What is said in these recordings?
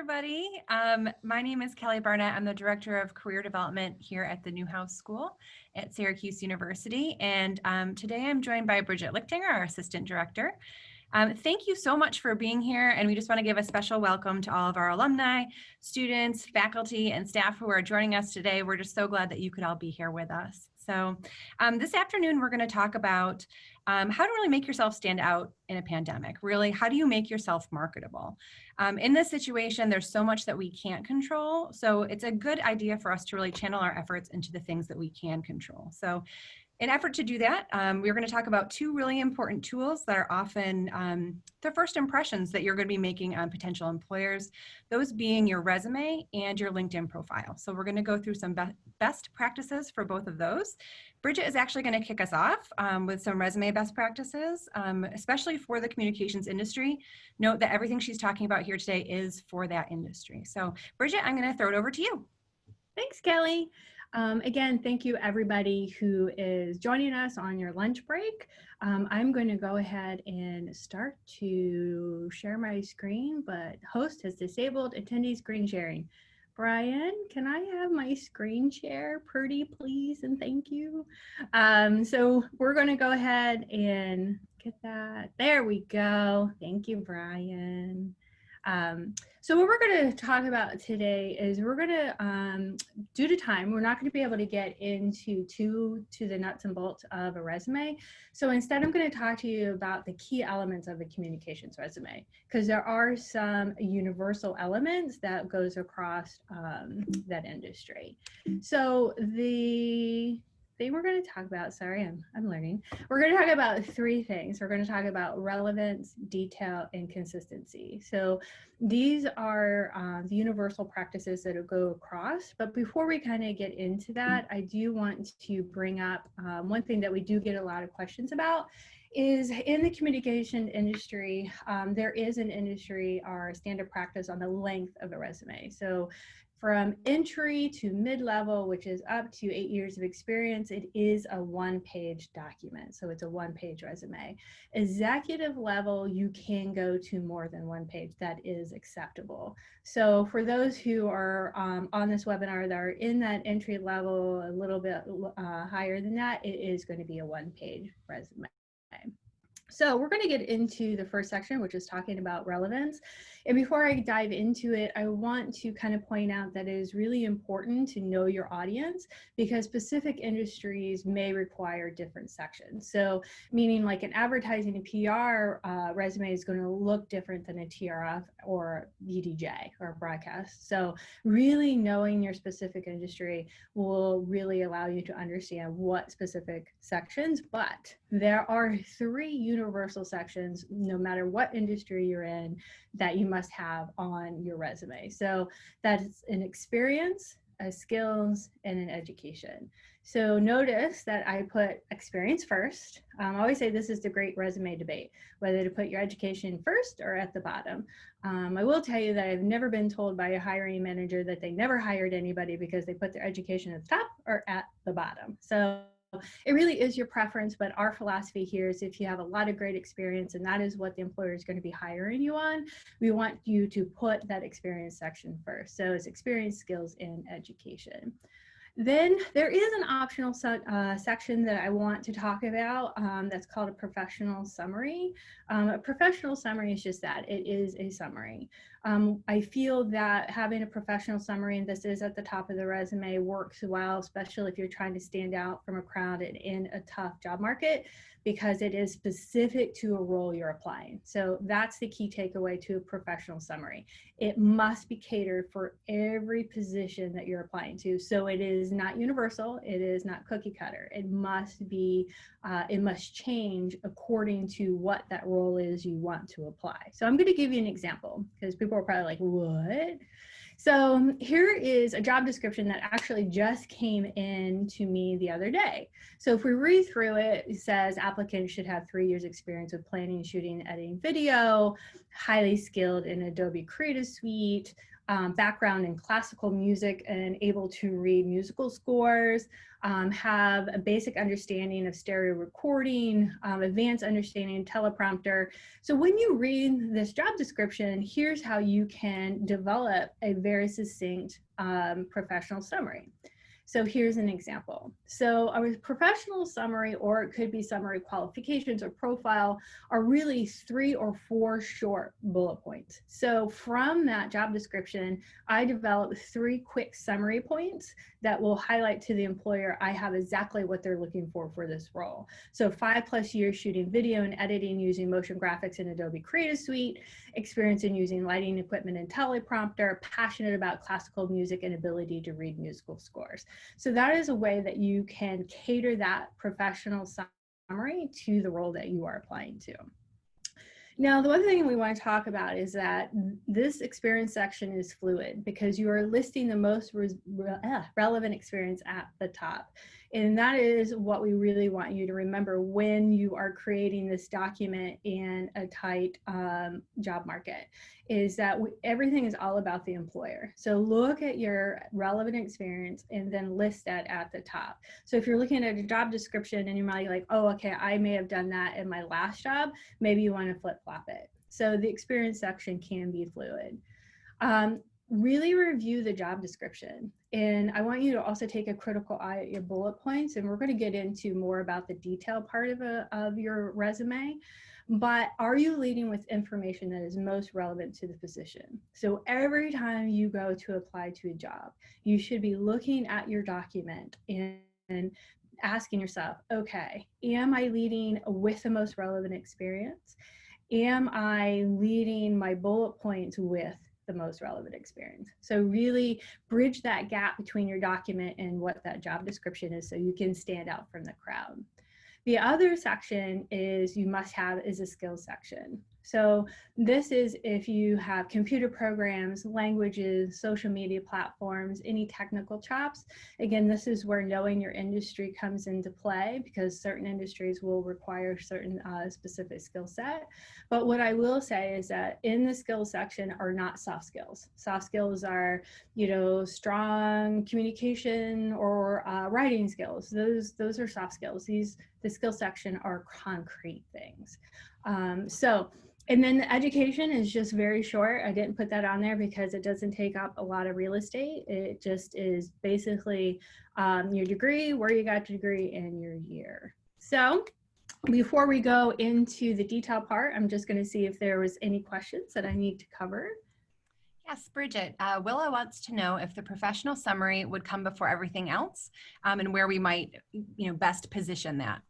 everybody. My name is Kelly Barnett. I'm the Director of Career Development here at the Newhouse School at Syracuse University. And today I'm joined by Bridget Lichtinger, our Assistant Director. Thank you so much for being here. And we just want to give a special welcome to all of our alumni, students, faculty, and staff who are joining us today. We're just so glad that you could all be here with us. So this afternoon, we're going to talk about how to really make yourself stand out in a pandemic. Really, how do you make yourself marketable? In this situation, there's so much that we can't control. So it's a good idea for us to really channel our efforts into the things that we can control. So in effort to do that, we're going to talk about two really important tools that are often the first impressions that you're going to be making on potential employers, those being your resume and your LinkedIn profile. So we're going to go through some best practices for both of those. Bridget is actually going to kick us off with some resume best practices, especially for the communications industry. Note that everything she's talking about here today is for that industry. So Bridget, I'm going to throw it over to you. Thanks, Kelly. Again, thank you everybody who is joining us on your lunch break. I'm going to go ahead and start to share my screen, but host has disabled attendee screen sharing. Brian, can I have my screen share pretty please and thank you? So we're going to go ahead and get that. There we go. Thank you, Brian. So what we're going to talk about today is we're going to, due to time, we're not going to be able to get into to the nuts and bolts of a resume. So instead, I'm going to talk to you about the key elements of a communications resume, because there are some universal elements that goes across that industry. So the thing we're going to talk about, sorry, I'm learning. We're going to talk about three things. We're going to talk about relevance, detail, and consistency. So these are the universal practices that will go across. But before we kind of get into that, I do want to bring up one thing that we do get a lot of questions about is in the communication industry, there is an industry or standard practice on the length of a resume. So from entry to mid-level, which is up to 8 years of experience, it is a one-page document. So it's a one-page resume. Executive level, you can go to more than one page. That is acceptable. So for those who are on this webinar that are in that entry level, a little bit higher than that, it is going to be a one-page resume. So we're going to get into the first section, which is talking about relevance. And before I dive into it, I want to kind of point out that it is really important to know your audience because specific industries may require different sections. So meaning like an advertising and PR resume is going to look different than a TRF or VDJ or broadcast. So really knowing your specific industry will really allow you to understand what specific sections, but there are three universal sections, no matter what industry you're in, that you must have on your resume. So that's an experience, a skills, and an education. So notice that I put experience first. I always say this is the great resume debate, whether to put your education first or at the bottom. I will tell you that I've never been told by a hiring manager that they never hired anybody because they put their education at the top or at the bottom. So it really is your preference, but our philosophy here is if you have a lot of great experience and that is what the employer is going to be hiring you on, we want you to put that experience section first. So it's experience, skills, and education. Then there is an optional section that I want to talk about that's called a professional summary. A professional summary is just that, it is a summary. I feel that having a professional summary, and this is at the top of the resume, works well, especially if you're trying to stand out from a crowd and in a tough job market, because it is specific to a role you're applying. So that's the key takeaway to a professional summary. It must be catered for every position that you're applying to. So it is not universal, it is not cookie cutter. It must be, it must change according to what that role is you want to apply. So I'm going to give you an example because people are probably like, what? So here is a job description that actually just came in to me the other day. So if we read through it, it says applicants should have 3 years experience with planning, shooting, editing video, highly skilled in Adobe Creative Suite, background in classical music and able to read musical scores, have a basic understanding of stereo recording, advanced understanding of teleprompter. So when you read this job description, here's how you can develop a very succinct professional summary. So here's an example. So a professional summary, or it could be summary qualifications or profile, are really 3 or 4 short bullet points. So from that job description, I developed 3 quick summary points that will highlight to the employer I have exactly what they're looking for this role. So 5+ years shooting video and editing using motion graphics in Adobe Creative Suite, experience in using lighting equipment and teleprompter, passionate about classical music and ability to read musical scores. So that is a way that you can cater that professional summary to the role that you are applying to. Now, the one thing we want to talk about is that this experience section is fluid because you are listing the most relevant experience at the top. And that is what we really want you to remember when you are creating this document in a tight job market, is that everything is all about the employer. So look at your relevant experience and then list that at the top. So if you're looking at a job description and you might be like, oh, okay, I may have done that in my last job, maybe you want to flip-flop it. So the experience section can be fluid. Really review the job description. And I want you to also take a critical eye at your bullet points. And we're going to get into more about the detail part of your resume. But are you leading with information that is most relevant to the position? So every time you go to apply to a job, you should be looking at your document and asking yourself, okay, am I leading with the most relevant experience? Am I leading my bullet points with the most relevant experience? So really bridge that gap between your document and what that job description is so you can stand out from the crowd. The other section is you must have is a skills section. So this is if you have computer programs, languages, social media platforms, any technical chops. Again, this is where knowing your industry comes into play because certain industries will require certain specific skill set. But what I will say is that in the skills section are not soft skills. Soft skills are, you know, strong communication or writing skills. Those are soft skills. The skill section are concrete things. And then the education is just very short. I didn't put that on there because it doesn't take up a lot of real estate. It just is basically your degree, where you got your degree, and your year. So before we go into the detail part, I'm just going to see if there was any questions that I need to cover. Yes, Bridget, Willow wants to know if the professional summary would come before everything else and where we might, best position that.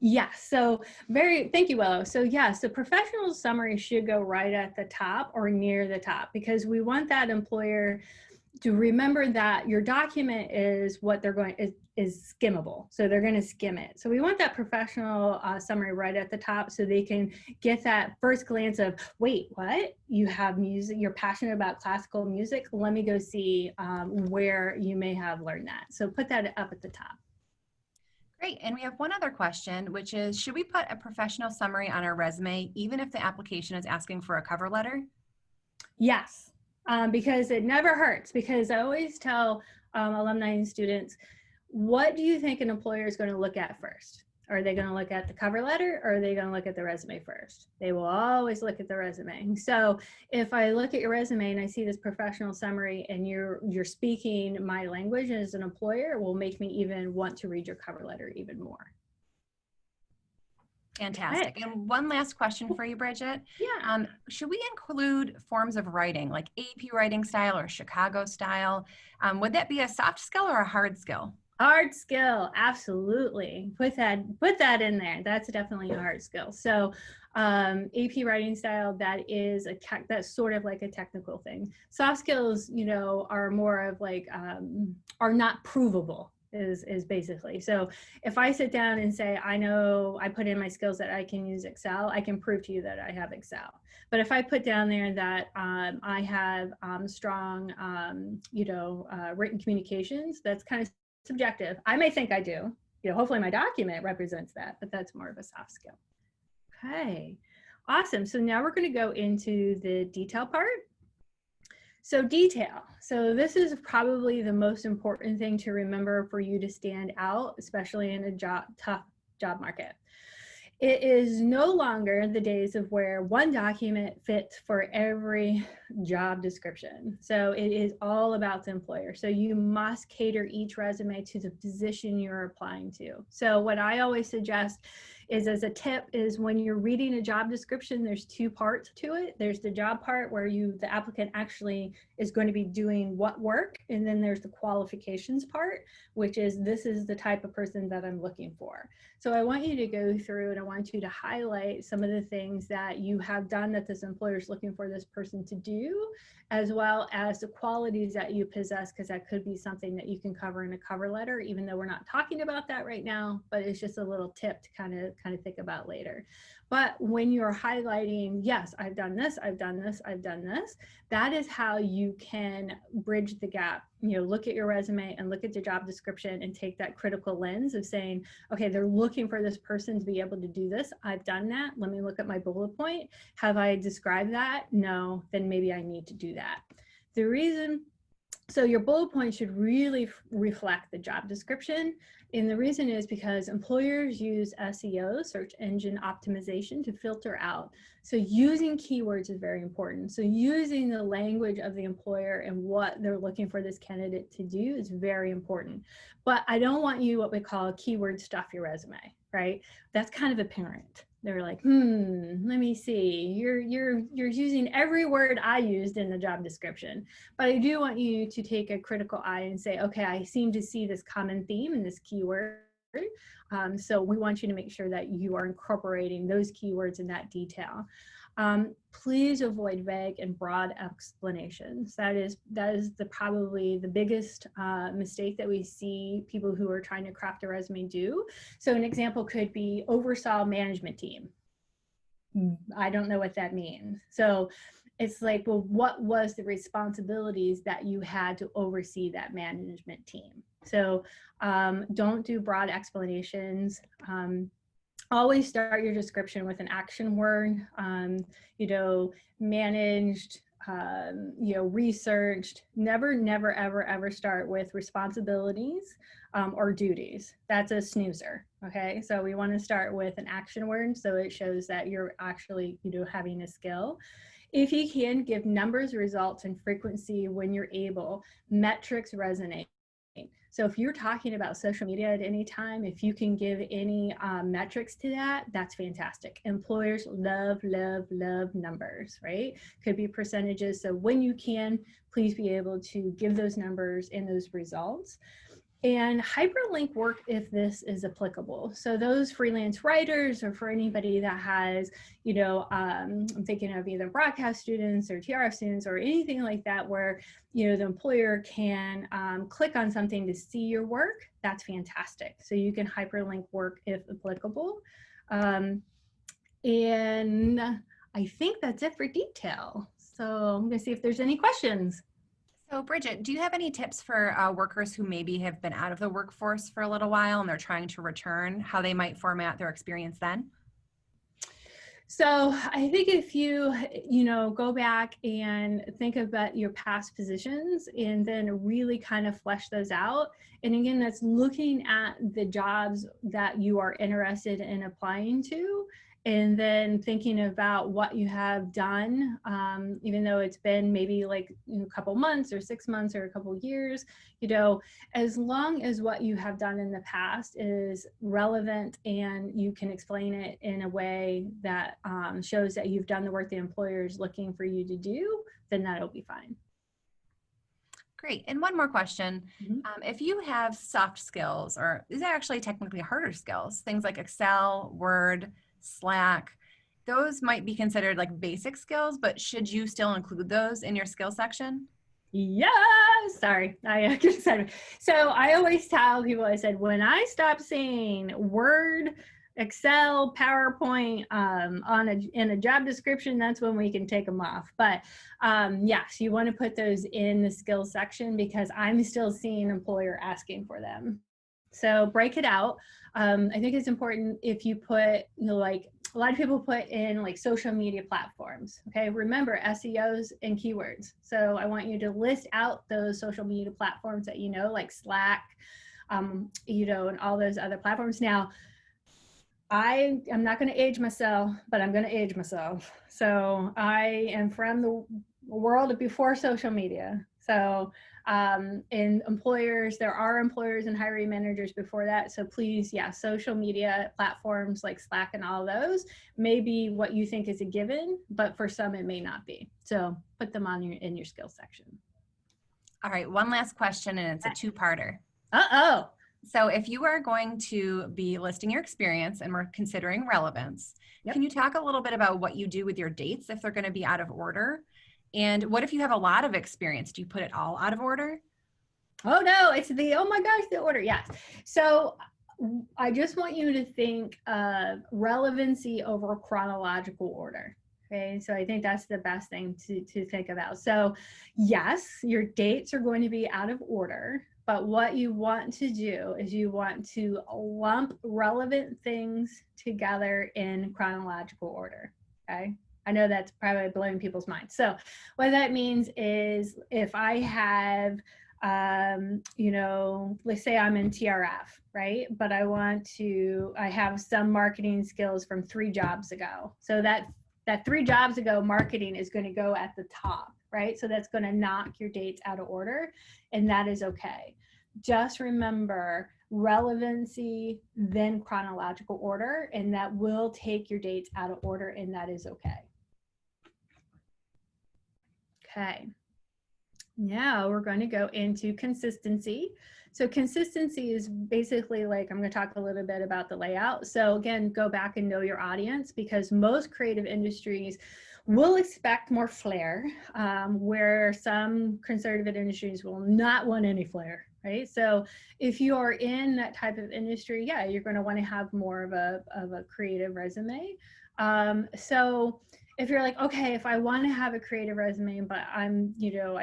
Yes, so thank you, Willow. So yes, the professional summary should go right at the top or near the top because we want that employer to remember that your document is what they're going is skimmable. So they're going to skim it. So we want that professional summary right at the top so they can get that first glance of, wait, what? You have music, you're passionate about classical music. Let me go see where you may have learned that. So put that up at the top. Great. And we have one other question, which is, should we put a professional summary on our resume, even if the application is asking for a cover letter? Yes, because it never hurts. Because I always tell alumni and students, what do you think an employer is going to look at first? Are they going to look at the cover letter or are they going to look at the resume first? They will always look at the resume. So if I look at your resume and I see this professional summary and you're speaking my language as an employer, it will make me even want to read your cover letter even more. Fantastic. Okay. And one last question for you, Bridget. Yeah. Should we include forms of writing like AP writing style or Chicago style? Would that be a soft skill or a hard skill? Hard skill, absolutely. Put that in there. That's definitely a hard skill. So AP writing style, that's sort of like a technical thing. Soft skills, are more of like, are not provable is basically. So if I sit down and say, I put in my skills that I can use Excel, I can prove to you that I have Excel. But if I put down there that I have strong, written communications, that's kind of subjective. I may think I do. Hopefully my document represents that, but that's more of a soft skill. Okay, awesome. So now we're going to go into the detail part. So detail. So this is probably the most important thing to remember for you to stand out, especially in a tough job market. It is no longer the days of where one document fits for every job description. So it is all about the employer. So you must cater each resume to the position you're applying to. So what I always suggest is, as a tip, is when you're reading a job description, there's two parts to it. There's the job part where the applicant actually is going to be doing what work. And then there's the qualifications part, which is, this is the type of person that I'm looking for. So I want you to go through and I want you to highlight some of the things that you have done that this employer is looking for this person to do, as well as the qualities that you possess, because that could be something that you can cover in a cover letter, even though we're not talking about that right now, but it's just a little tip to kind of think about later. But when you're highlighting, yes, I've done this, I've done this, I've done this, that is how you can bridge the gap. You know, look at your resume and look at the job description and take that critical lens of saying, okay, they're looking for this person to be able to do this. I've done that. Let me look at my bullet point. Have I described that? No, then maybe I need to do that. The reason, so your bullet point should really reflect the job description. And the reason is because employers use SEO, search engine optimization, to filter out. So using keywords is very important. So using the language of the employer and what they're looking for this candidate to do is very important. But I don't want you what we call keyword stuff your resume, right? That's kind of apparent. They're like, let me see. You're using every word I used in the job description. But I do want you to take a critical eye and say, okay, I seem to see this common theme in this keyword. So we want you to make sure that you are incorporating those keywords in that detail. Please avoid vague and broad explanations. That is probably the biggest mistake that we see people who are trying to craft a resume do. So an example could be oversaw management team. I don't know what that means. So it's like, well, what was the responsibilities that you had to oversee that management team? So don't do broad explanations. Always start your description with an action word, you know, managed, you know, researched. Never, ever start with responsibilities or duties. That's a snoozer, okay? So we want to start with an action word so it shows that you're actually, you know, having a skill. If you can, give numbers, results, and frequency when you're able. Metrics resonate. So if you're talking about social media at any time, if you can give any metrics to that, that's fantastic. Employers love numbers, right? Could be percentages. So when you can, please be able to give those numbers and those results. And hyperlink work if this is applicable. So those freelance writers, or for anybody that has, you know, I'm thinking of either broadcast students or TRF students or anything like that, where, you know, the employer can click on something to see your work, that's fantastic. So you can hyperlink work if applicable. And I think that's it for detail. So I'm gonna see if there's any questions. So Bridget, do you have any tips for workers who maybe have been out of the workforce for a little while and they're trying to return, how they might format their experience then? So I think if you know, go back and think about your past positions and then really kind of flesh those out. And again, that's looking at the jobs that you are interested in applying to, and then thinking about what you have done, even though it's been maybe like a couple months or 6 months or a couple years, you know, as long as what you have done in the past is relevant and you can explain it in a way that shows that you've done the work the employer is looking for you to do, then that'll be fine. Great. And one more question. If you have soft skills, or these are actually technically harder skills, things like Excel, Word, Slack, those might be considered like basic skills, but should you still include those in your skill section? Yeah, sorry, I said. So I always tell people, I said, when I stop seeing Word, Excel, PowerPoint in a job description, that's when we can take them off. But yes, you want to put those in the skills section because I'm still seeing employer asking for them. So break it out. I think it's important if you put, you know, like a lot of people put in like social media platforms. Okay, remember SEOs and keywords. So I want you to list out those social media platforms that you know, like Slack, you know, and all those other platforms. Now, I am not going to age myself, but I'm going to age myself. So I am from the world before social media. So in employers, there are employers and hiring managers before that. So please, yeah, social media platforms like Slack and all those may be what you think is a given, but for some it may not be. So put them on in your skills section. All right, one last question, and it's a two-parter. Uh-oh. So if you are going to be listing your experience and we're considering relevance, can you talk a little bit about what you do with your dates if they're going to be out of order? And what if you have a lot of experience? Do you put it all out of order? Oh no, it's oh my gosh, the order, yes. So I just want you to think of relevancy over chronological order. Okay, so I think that's the best thing to think about. So yes, your dates are going to be out of order, but what you want to do is you want to lump relevant things together in chronological order, okay? I know that's probably blowing people's minds. So what that means is if I have, you know, let's say I'm in TRF, right? But I have some marketing skills from 3 jobs ago. So that 3 jobs ago marketing is going to go at the top, right? So that's going to knock your dates out of order, and that is okay. Just remember relevancy, then chronological order, and that will take your dates out of order, and that is okay. Okay. Now we're going to go into consistency. So consistency is basically like, I'm going to talk a little bit about the layout. So again, go back and know your audience, because most creative industries will expect more flair, where some conservative industries will not want any flair, right? So if you are in that type of industry, yeah, you're going to want to have more of a creative resume. So if you're like, okay, if I want to have a creative resume, but I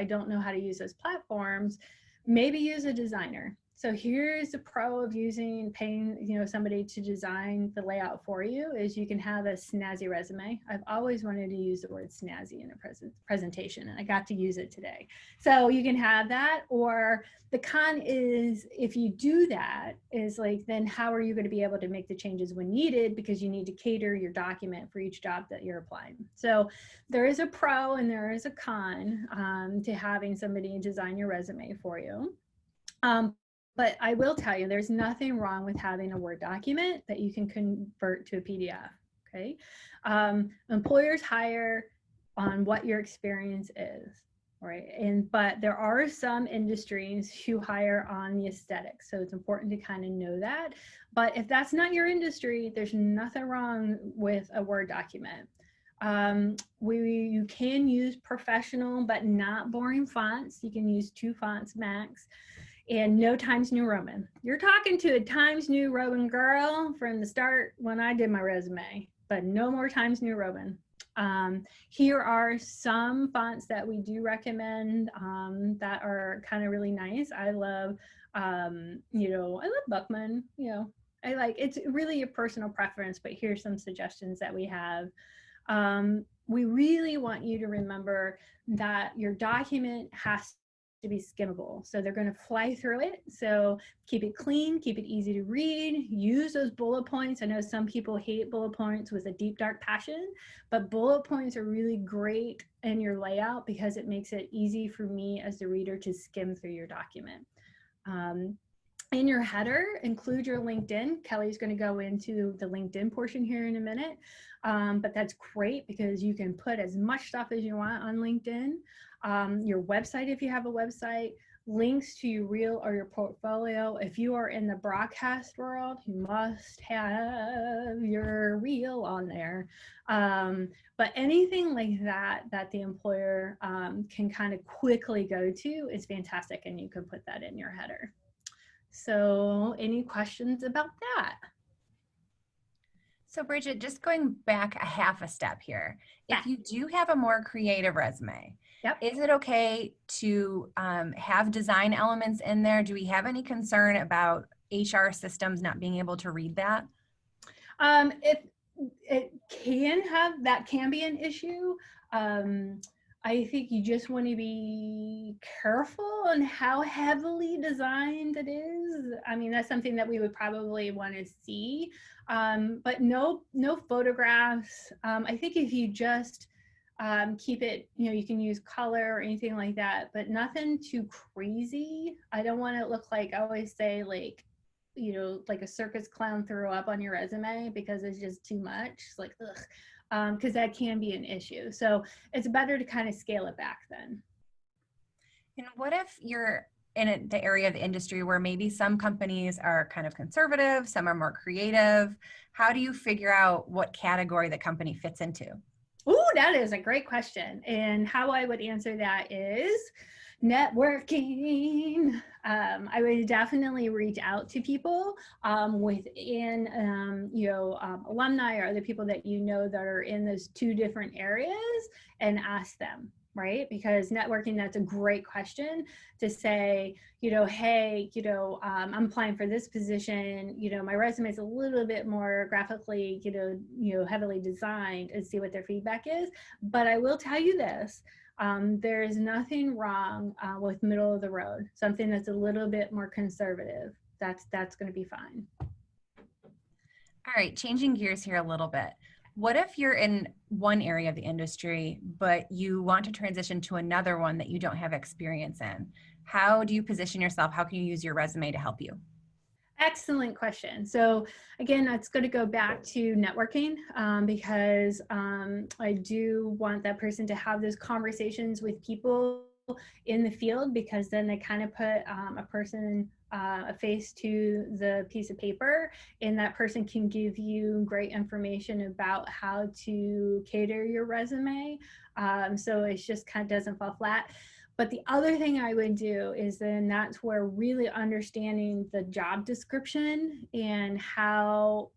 don't know how to use those platforms, maybe use a designer. So here's the pro of paying somebody to design the layout for you, is you can have a snazzy resume. I've always wanted to use the word snazzy in a presentation, and I got to use it today. So you can have that, or the con is if you do that is like, then how are you going to be able to make the changes when needed, because you need to cater your document for each job that you're applying. So there is a pro and there is a con to having somebody design your resume for you. But I will tell you, there's nothing wrong with having a Word document that you can convert to a PDF, okay? Employers hire on what your experience is, right? But there are some industries who hire on the aesthetics, so it's important to kind of know that. But if that's not your industry, there's nothing wrong with a Word document. You can use professional but not boring fonts. You can use 2 fonts max. And no Times New Roman. You're talking to a Times New Roman girl from the start when I did my resume, but no more Times New Roman. Here are some fonts that we do recommend that are kind of really nice. I love, I love Buckman. It's really a personal preference, but here's some suggestions that we have. We really want you to remember that your document has to be skimmable. So they're going to fly through it. So keep it clean, keep it easy to read, use those bullet points. I know some people hate bullet points with a deep, dark passion, but bullet points are really great in your layout because it makes it easy for me as the reader to skim through your document. In your header, include your LinkedIn. Kelly's going to go into the LinkedIn portion here in a minute, but that's great because you can put as much stuff as you want on LinkedIn. Your website, if you have a website, links to your reel or your portfolio. If you are in the broadcast world, you must have your reel on there. But anything like that the employer can kind of quickly go to is fantastic, and you can put that in your header. So any questions about that? So Bridget, just going back a half a step here, if you do have a more creative resume, is it okay to have design elements in there? Do we have any concern about HR systems not being able to read that? it can be an issue. I think you just want to be careful on how heavily designed it is. I mean, that's something that we would probably want to see, but no photographs. I think if you just keep it, you can use color or anything like that, but nothing too crazy. I don't want it to look like, I always say, like, like a circus clown threw up on your resume, because it's just too much. It's like, ugh, because that can be an issue. So it's better to kind of scale it back then. And what if you're in the area of the industry where maybe some companies are kind of conservative, some are more creative? How do you figure out what category the company fits into? Oh, that is a great question. And how I would answer that is networking. I would definitely reach out to people within, alumni or other people that that are in those two different areas, and ask them, right? Because networking, that's a great question to say, hey, I'm applying for this position, my resume is a little bit more graphically, heavily designed, and see what their feedback is. But I will tell you this, there is nothing wrong with middle of the road, something that's a little bit more conservative. That's going to be fine. All right, changing gears here a little bit. What if you're in one area of the industry, but you want to transition to another one that you don't have experience in? How do you position yourself? How can you use your resume to help you? Excellent question. So again, that's going to go back to networking, because I do want that person to have those conversations with people in the field, because then they kind of put a face to the piece of paper, and that person can give you great information about how to cater your resume. So it just kind of doesn't fall flat. But the other thing I would do is then that's where really understanding the job description, and how,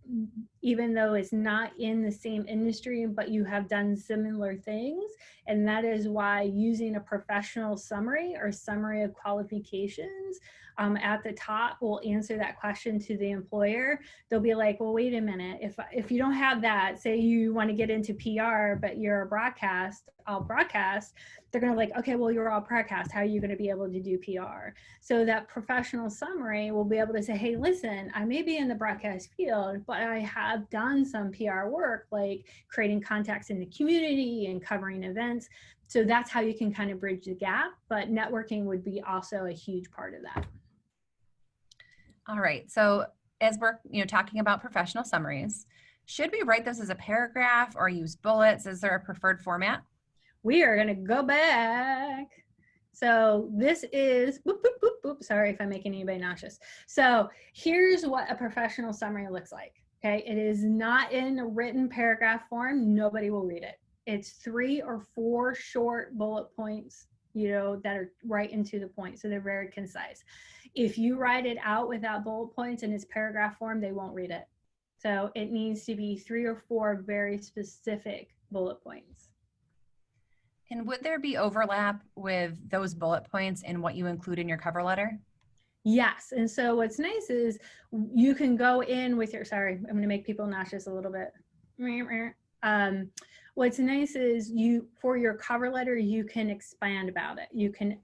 even though it's not in the same industry, but you have done similar things. And that is why using a professional summary or summary of qualifications at the top will answer that question to the employer. They'll be like, well, wait a minute, if you don't have that, say you want to get into PR, but you're all broadcast, they're going to like, okay, well, you're all broadcast. How are you going to be able to do PR? So that professional summary will be able to say, hey, listen, I may be in the broadcast field, but I have done some PR work, like creating contacts in the community and covering events. So that's how you can kind of bridge the gap. But networking would be also a huge part of that. All right. So as we're talking about professional summaries, should we write those as a paragraph or use bullets? Is there a preferred format? We are going to go back. So this is, boop, boop, boop, boop. Sorry if I'm making anybody nauseous. So here's what a professional summary looks like. Okay. It is not in a written paragraph form. Nobody will read it. It's 3 or 4 short bullet points, that are right into the point. So they're very concise. If you write it out without bullet points in its paragraph form, they won't read it. So it needs to be 3 or 4 very specific bullet points. And would there be overlap with those bullet points in what you include in your cover letter? Yes. And so what's nice is you can go in with your, sorry, I'm going to make people nauseous a little bit. What's nice is for your cover letter, you can expand about it. You can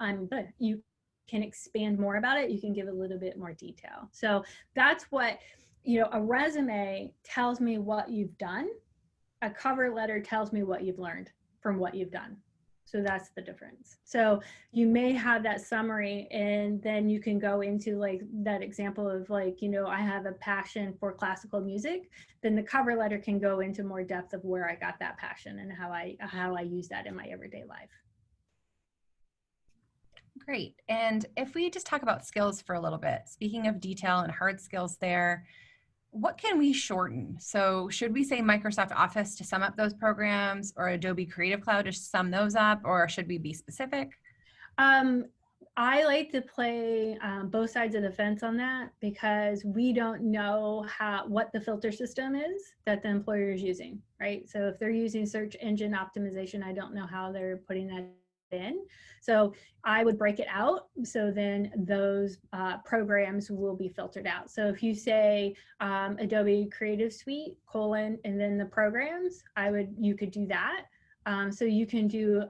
expand more about it. You can give a little bit more detail. So that's what, a resume tells me what you've done. A cover letter tells me what you've learned from what you've done. So that's the difference. So you may have that summary, and then you can go into like that example of like, I have a passion for classical music. Then the cover letter can go into more depth of where I got that passion and how I use that in my everyday life. Great. And if we just talk about skills for a little bit, speaking of detail and hard skills there, what can we shorten? So should we say Microsoft Office to sum up those programs, or Adobe Creative Cloud to sum those up, or should we be specific? I like to play both sides of the fence on that, because we don't know what the filter system is that the employer is using, right? So if they're using search engine optimization, I don't know how they're putting that in. So I would break it out. So then those programs will be filtered out. So if you say Adobe Creative Suite, and then the programs, you could do that. So you can do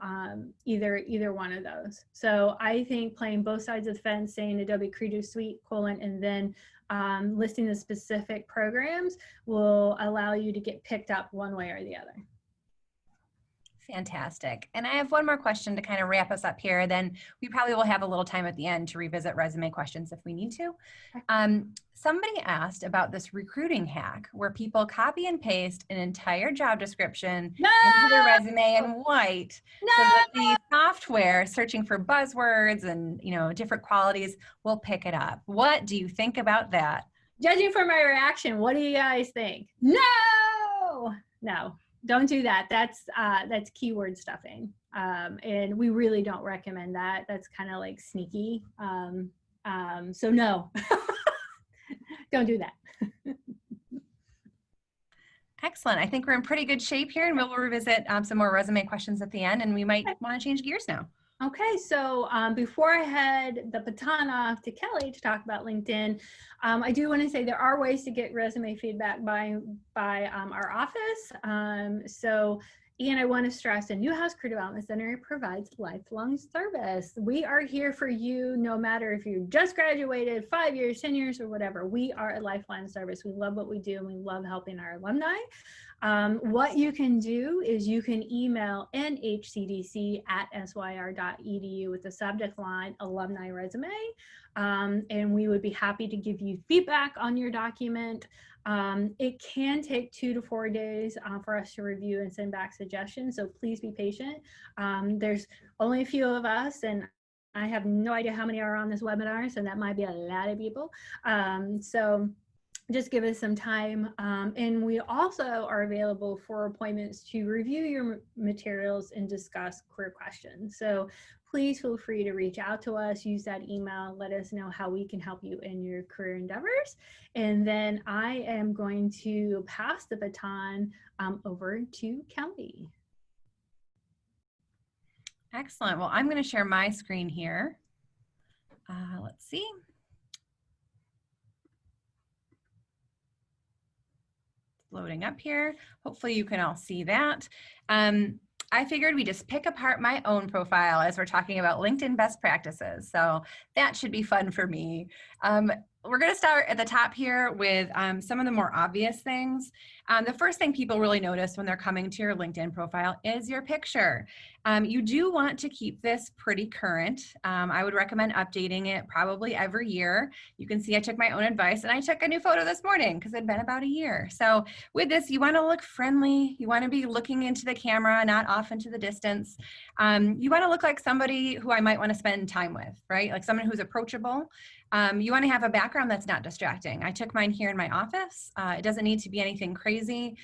either one of those. So I think playing both sides of the fence, saying Adobe Creative Suite, and then listing the specific programs will allow you to get picked up one way or the other. Fantastic. And I have one more question to kind of wrap us up here. Then we probably will have a little time at the end to revisit resume questions if we need to. Somebody asked about this recruiting hack where people copy and paste an entire job description into their resume in white so that the software searching for buzzwords and different qualities will pick it up. What do you think about that? Judging from my reaction, what do you guys think? No. Don't do that. That's keyword stuffing. And we really don't recommend that. That's kind of like sneaky. So no, don't do that. Excellent. I think we're in pretty good shape here, and we'll revisit some more resume questions at the end, and we might want to change gears now. Okay, so before I head the baton off to Kelly to talk about LinkedIn, I do want to say there are ways to get resume feedback by our office. And I want to stress the Newhouse Career Development Center provides lifelong service. We are here for you no matter if you just graduated 5 years, 10 years, or whatever. We are a lifelong service. We love what we do, and we love helping our alumni. What you can do is you can email nhcdc@syr.edu with the subject line alumni resume, and we would be happy to give you feedback on your document. It can take 2 to 4 days for us to review and send back suggestions, so please be patient. There's only a few of us, and I have no idea how many are on this webinar, so that might be a lot of people. So just give us some time. And we also are available for appointments to review your materials and discuss career questions. So please feel free to reach out to us, use that email, let us know how we can help you in your career endeavors. And then I am going to pass the baton over to Kelly. Excellent. Well, I'm going to share my screen here. Let's see. Loading up here. Hopefully you can all see that. I figured we just pick apart my own profile as we're talking about LinkedIn best practices. So that should be fun for me. We're going to start at the top here with some of the more obvious things. The first thing people really notice when they're coming to your LinkedIn profile is your picture. You do want to keep this pretty current. I would recommend updating it probably every year. You can see I took my own advice and I took a new photo this morning because it'd been about a year. So with this, you want to look friendly. You want to be looking into the camera, not off into the distance. You want to look like somebody who I might want to spend time with, right? Like someone who's approachable. You want to have a background that's not distracting. I took mine here in my office. It doesn't need to be anything crazy.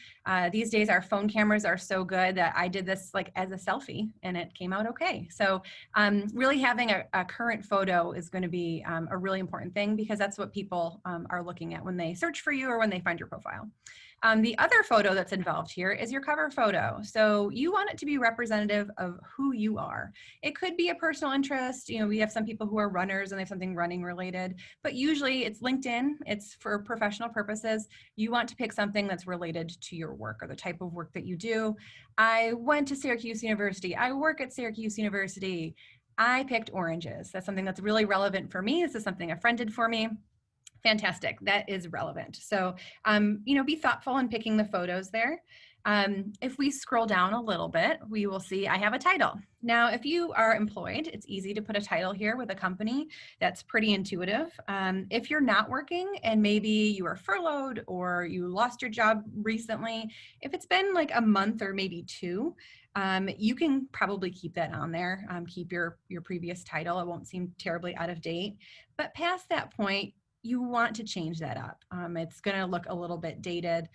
These days our phone cameras are so good that I did this like as a selfie and it came out okay. So really having a current photo is going to be a really important thing because that's what people are looking at when they search for you or when they find your profile. The other photo that's involved here is your cover photo. So you want it to be representative of who you are. It could be a personal interest. You know, we have some people who are runners and they have something running related, but usually it's LinkedIn. It's for professional purposes. You want to pick something that's related to your work or the type of work that you do. I went to Syracuse University. I work at Syracuse University. I picked oranges. That's something that's really relevant for me. This is something a friend did for me. Fantastic. That is relevant. So, you know, be thoughtful in picking the photos there. If we scroll down a little bit, we will see I have a title. Now, if you are employed, it's easy to put a title here with a company. That's pretty intuitive. If you're not working and maybe you are furloughed or you lost your job recently, if it's been like a month or maybe 2, you can probably keep that on there. Keep your previous title. It won't seem terribly out of date. But past that point, you want to change that up. It's going to look a little bit dated.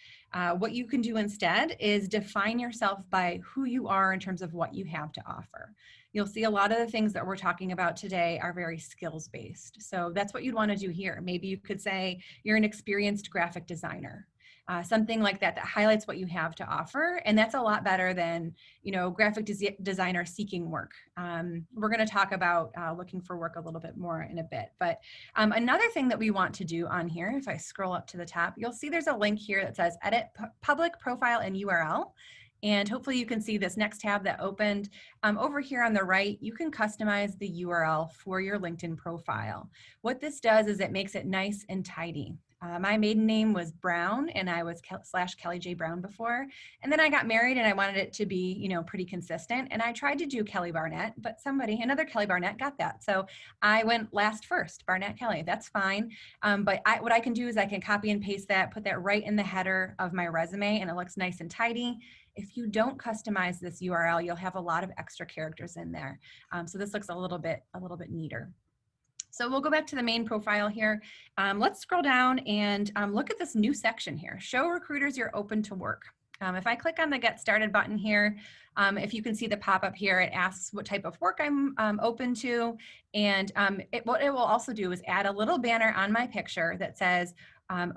What you can do instead is define yourself by who you are in terms of what you have to offer. You'll see a lot of the things that we're talking about today are very skills-based. So that's what you'd want to do here. Maybe you could say you're an experienced graphic designer. something like that highlights what you have to offer. And that's a lot better than, graphic designer seeking work. We're going to talk about looking for work a little bit more in a bit. But another thing that we want to do on here, if I scroll up to the top, you'll see there's a link here that says edit public profile and URL. And hopefully you can see this next tab that opened. Over here on the right, you can customize the URL for your LinkedIn profile. What this does is it makes it nice and tidy. My maiden name was Brown, and I was /Kelly J. Brown before. And then I got married and I wanted it to be, pretty consistent. And I tried to do Kelly Barnett, but another Kelly Barnett got that. So I went last first, Barnett Kelly, that's fine. But what I can do is I can copy and paste that, put that right in the header of my resume, and it looks nice and tidy. If you don't customize this URL, you'll have a lot of extra characters in there. So this looks a little bit neater. So we'll go back to the main profile here. Let's scroll down and look at this new section here. Show recruiters you're open to work. If I click on the Get Started button here, if you can see the pop-up here, it asks what type of work I'm open to. And what it will also do is add a little banner on my picture that says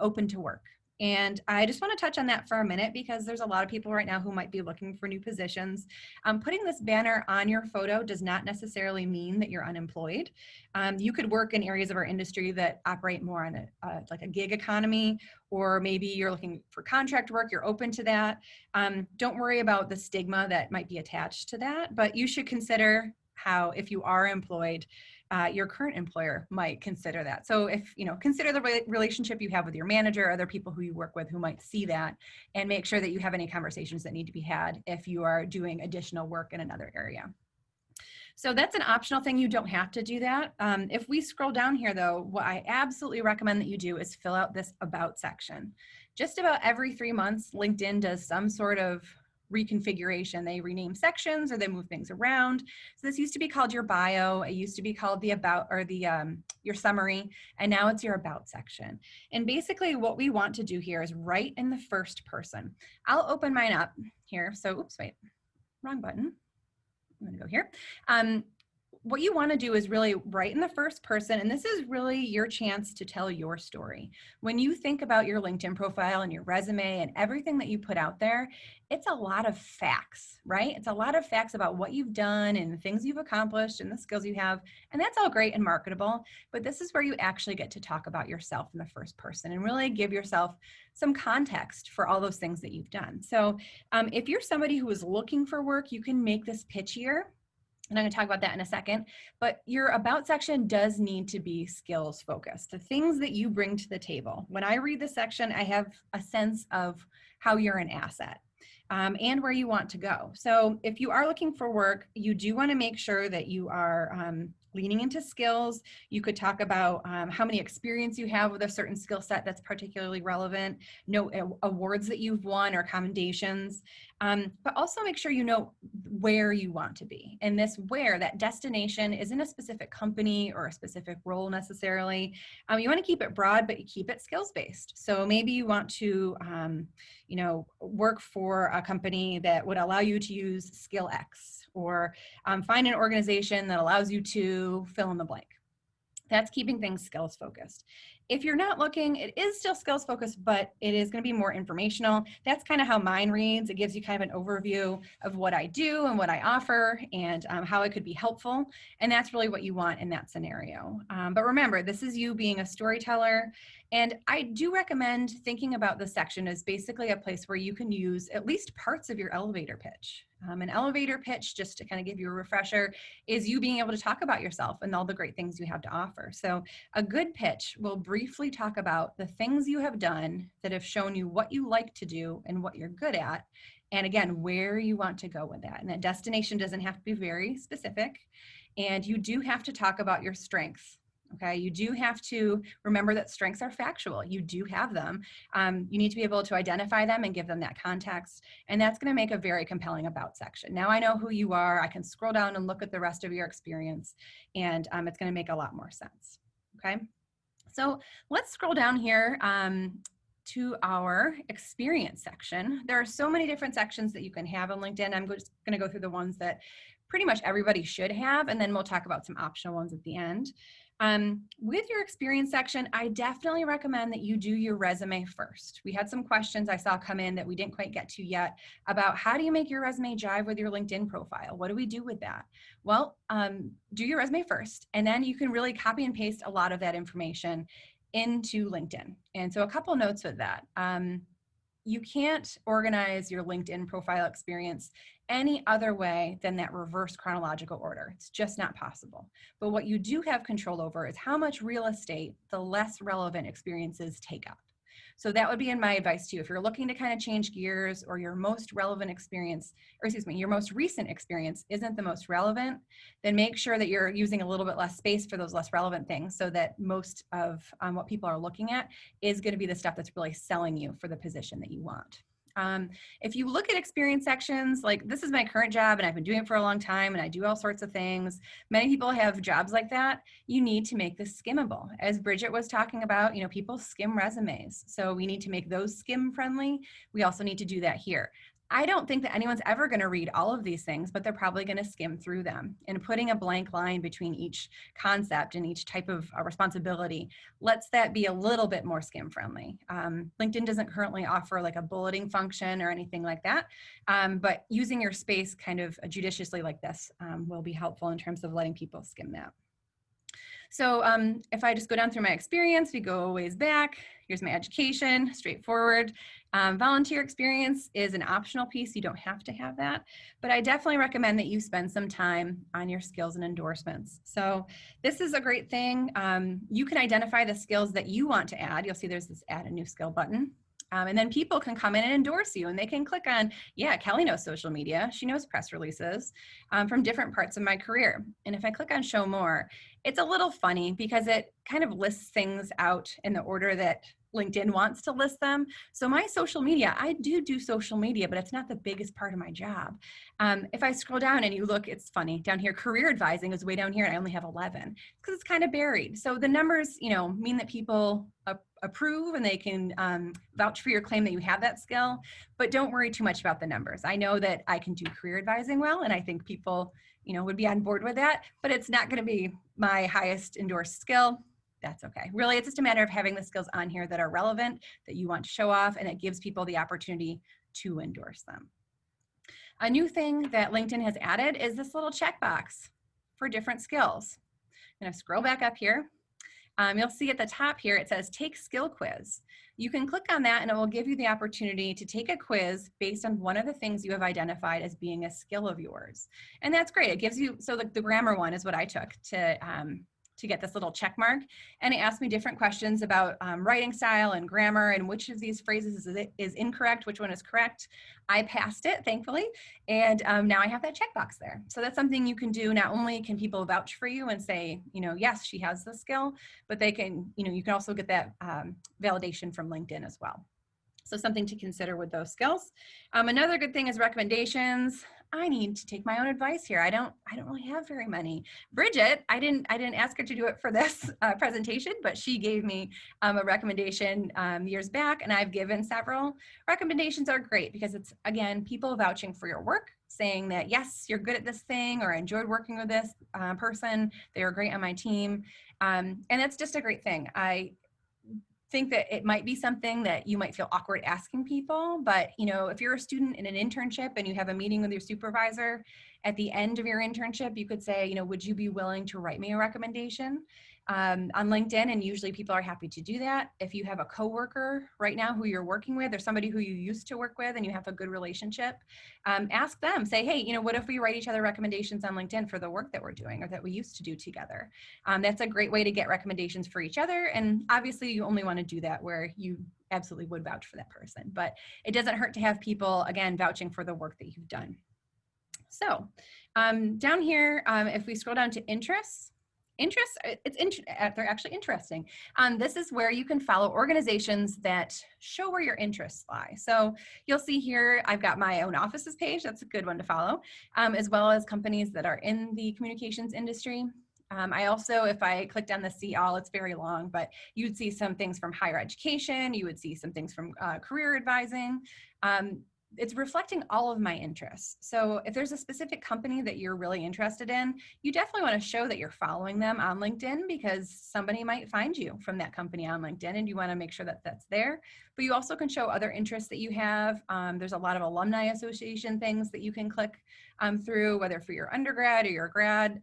open to work. And I just want to touch on that for a minute because there's a lot of people right now who might be looking for new positions. Putting this banner on your photo does not necessarily mean that you're unemployed. You could work in areas of our industry that operate more on like a gig economy, or maybe you're looking for contract work, you're open to that. Don't worry about the stigma that might be attached to that, but you should consider how, if you are employed, your current employer might consider that. So consider the relationship you have with your manager, other people who you work with who might see that, and make sure that you have any conversations that need to be had if you are doing additional work in another area. So that's an optional thing. You don't have to do that. If we scroll down here though, what I absolutely recommend that you do is fill out this About section. Just about every 3 months, LinkedIn does some sort of reconfiguration. They rename sections or they move things around. So this used to be called your bio. It used to be called the About, or the your summary, and now it's your About section. And basically what we want to do here is write in the first person. I'll open mine up here. So, oops, wait, wrong button. I'm gonna go here. What you want to do is really write in the first person, and this is really your chance to tell your story. When you think about your LinkedIn profile and your resume and everything that you put out there, it's a lot of facts, right? It's a lot of facts about what you've done and the things you've accomplished and the skills you have, and that's all great and marketable, but this is where you actually get to talk about yourself in the first person and really give yourself some context for all those things that you've done. So if you're somebody who is looking for work, you can make this pitchier. And I'm going to talk about that in a second, but your About section does need to be skills focused, the things that you bring to the table. When I read this section, I have a sense of how you're an asset and where you want to go. So if you are looking for work, you do want to make sure that you are leaning into skills. You could talk about how many experience you have with a certain skill set that's particularly relevant, awards that you've won or commendations, but also make sure you know where you want to be. And this where, that destination isn't a specific company or a specific role necessarily. You want to keep it broad, but you keep it skills-based. So maybe you want to work for a company that would allow you to use skill X, or find an organization that allows you to fill in the blank. That's keeping things skills focused. If you're not looking, it is still skills focused, but it is going to be more informational. That's kind of how mine reads. It gives you kind of an overview of what I do and what I offer and how it could be helpful. And that's really what you want in that scenario. But remember, this is you being a storyteller. And I do recommend thinking about this section as basically a place where you can use at least parts of your elevator pitch. An elevator pitch, just to kind of give you a refresher, is you being able to talk about yourself and all the great things you have to offer. So a good pitch will briefly talk about the things you have done that have shown you what you like to do and what you're good at. And again, where you want to go with that. And that destination doesn't have to be very specific. And you do have to talk about your strengths. Okay, you do have to remember that strengths are factual. You do have them. You need to be able to identify them and give them that context. And that's going to make a very compelling About section. Now I know who you are. I can scroll down and look at the rest of your experience, and it's going to make a lot more sense. Okay, so let's scroll down here to our experience section. There are so many different sections that you can have on LinkedIn. I'm just going to go through the ones that pretty much everybody should have, and then we'll talk about some optional ones at the end. With your experience section, I definitely recommend that you do your resume first. We had some questions I saw come in that we didn't quite get to yet about how do you make your resume jive with your LinkedIn profile? What do we do with that? Well, do your resume first, and then you can really copy and paste a lot of that information into LinkedIn. And so a couple notes with that. You can't organize your LinkedIn profile experience any other way than that reverse chronological order. It's just not possible. But what you do have control over is how much real estate the less relevant experiences take up. So that would be in my advice to you. If you're looking to kind of change gears, or your most relevant experience, or excuse me, your most recent experience isn't the most relevant, then make sure that you're using a little bit less space for those less relevant things, so that most of what people are looking at is going to be the stuff that's really selling you for the position that you want. If you look at experience sections, like this is my current job and I've been doing it for a long time and I do all sorts of things. Many people have jobs like that. You need to make this skimmable. As Bridget was talking about, people skim resumes. So we need to make those skim friendly. We also need to do that here. I don't think that anyone's ever going to read all of these things, but they're probably going to skim through them. And putting a blank line between each concept and each type of responsibility lets that be a little bit more skim friendly. LinkedIn doesn't currently offer like a bulleting function or anything like that, but using your space kind of judiciously like this will be helpful in terms of letting people skim that. So if I just go down through my experience, we go a ways back. Here's my education, straightforward. Volunteer experience is an optional piece. You don't have to have that, but I definitely recommend that you spend some time on your skills and endorsements. So this is a great thing. You can identify the skills that you want to add. You'll see there's this add a new skill button. And then people can come in and endorse you, and they can click on, yeah, Kelly knows social media. She knows press releases from different parts of my career. And if I click on show more, it's a little funny because it kind of lists things out in the order that LinkedIn wants to list them. So my social media, I do social media, but it's not the biggest part of my job. If I scroll down and you look, it's funny. Down here, career advising is way down here, and I only have 11 because it's kind of buried. So the numbers, mean that people approve and they can vouch for your claim that you have that skill, but don't worry too much about the numbers. I know that I can do career advising well, and I think people, would be on board with that, but it's not going to be my highest endorsed skill. That's okay. Really, it's just a matter of having the skills on here that are relevant, that you want to show off, and it gives people the opportunity to endorse them. A new thing that LinkedIn has added is this little checkbox for different skills. I'm going to scroll back up here. You'll see at the top here, it says take skill quiz. You can click on that and it will give you the opportunity to take a quiz based on one of the things you have identified as being a skill of yours. And that's great. It gives you, so the grammar one is what I took to get this little check mark. And it asked me different questions about writing style and grammar and which of these phrases is incorrect, which one is correct. I passed it, thankfully. And now I have that checkbox there. So that's something you can do. Not only can people vouch for you and say, yes, she has the skill, but they can, you can also get that validation from LinkedIn as well. So something to consider with those skills. Another good thing is recommendations. I need to take my own advice here. I don't really have very many. Bridget, I didn't ask her to do it for this presentation, but she gave me a recommendation years back, and I've given several. Recommendations are great because it's, again, people vouching for your work, saying that, yes, you're good at this thing, or I enjoyed working with this person. They were great on my team. And that's just a great thing. I think that it might be something that you might feel awkward asking people, but if you're a student in an internship and you have a meeting with your supervisor at the end of your internship, you could say, would you be willing to write me a recommendation on LinkedIn? And usually people are happy to do that. If you have a coworker right now who you're working with, or somebody who you used to work with and you have a good relationship, ask them, say, hey, what if we write each other recommendations on LinkedIn for the work that we're doing or that we used to do together? That's a great way to get recommendations for each other. And obviously you only want to do that where you absolutely would vouch for that person, but it doesn't hurt to have people, again, vouching for the work that you've done. So down here, if we scroll down to interests, they're actually interesting. This is where you can follow organizations that show where your interests lie. So you'll see here, I've got my own office's page. That's a good one to follow, as well as companies that are in the communications industry. I also, if I clicked on the see all, it's very long, but you'd see some things from higher education. You would see some things from career advising. it's reflecting all of my interests. So if there's a specific company that you're really interested in, you definitely want to show that you're following them on LinkedIn, because somebody might find you from that company on LinkedIn and you want to make sure that that's there. But you also can show other interests that you have. There's a lot of alumni association things that you can click through, whether for your undergrad or your grad.